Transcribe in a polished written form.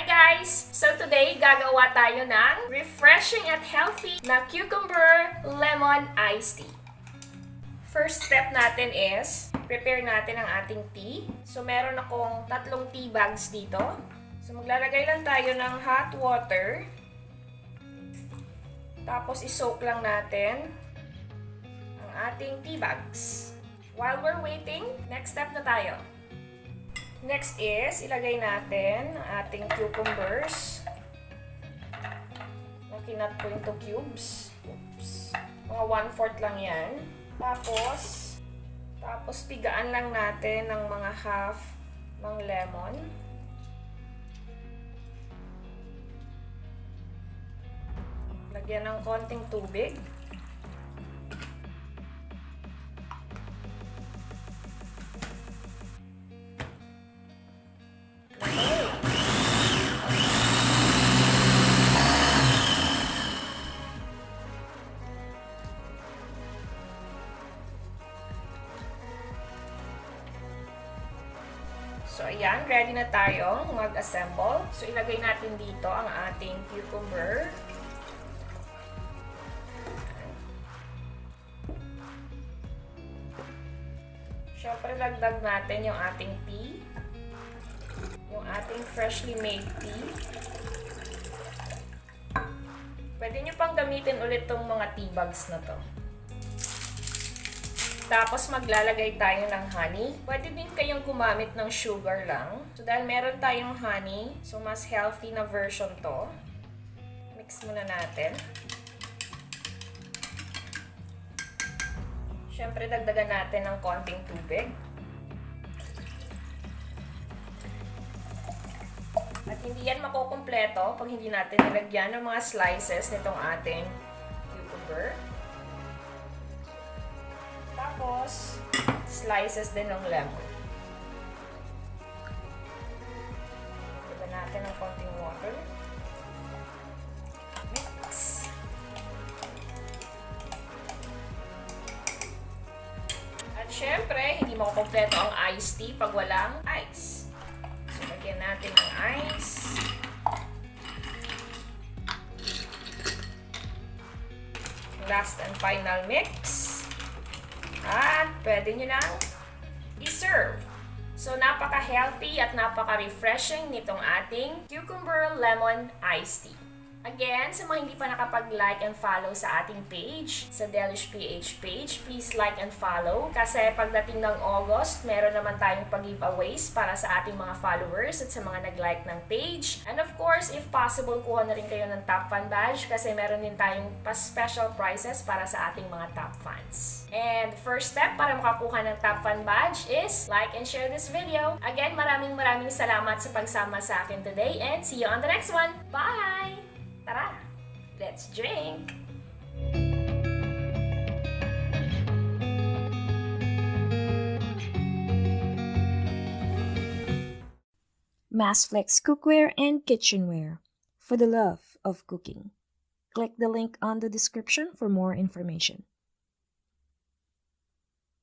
Hi guys! So today, gagawa tayo ng refreshing at healthy na cucumber lemon iced tea. First step natin is, prepare natin ang ating tea. So meron akong 3 tea bags dito. So maglalagay lang tayo ng hot water. Tapos isoak lang natin ang ating tea bags. While we're waiting, next step na tayo. Next is, ilagay natin ang ating cucumbers. Kinat ko into cubes. Oops. Mga 1/4 lang yan. Tapos pigaan lang natin ng mga half ng lemon. Lagyan ng konting tubig. So, ayan, ready na tayong mag-assemble. So, ilagay natin dito ang ating cucumber. Siyempre, lagdag natin yung ating tea. Yung ating freshly made tea. Pwede nyo pang gamitin ulit tong mga tea bags na to. Tapos maglalagay tayo ng honey. Pwede din kayong gumamit ng sugar lang. So dahil meron tayong honey, so mas healthy na version to. Mix muna natin. Siyempre dagdagan natin ng konting tubig. At hindi yan makukumpleto pag hindi natin nilagyan ng mga slices nitong ating cucumber. Tapos, slices din ng lemon. Lagyan natin ng konting water. Mix. At syempre, hindi makukumpleto ang iced tea pag walang ice. So, lagyan natin ng ice. Last and final mix. At pwede nyo nang i-serve. So, napaka-healthy at napaka-refreshing nitong ating cucumber lemon iced tea. Again, sa mga hindi pa nakapag-like and follow sa ating page, sa Delish PH page, please like and follow. Kasi pagdating ng August, meron naman tayong pag-giveaways para sa ating mga followers at sa mga nag-like ng page. And of course, if possible, kuha na rin kayo ng top fan badge kasi meron din tayong special prizes para sa ating mga top fans. And first step para makakuha ng top fan badge is like and share this video. Again, maraming salamat sa pagsama sa akin today and see you on the next one. Bye! Tara, let's drink! Massflex cookware and kitchenware for the love of cooking. Click the link on the description for more information.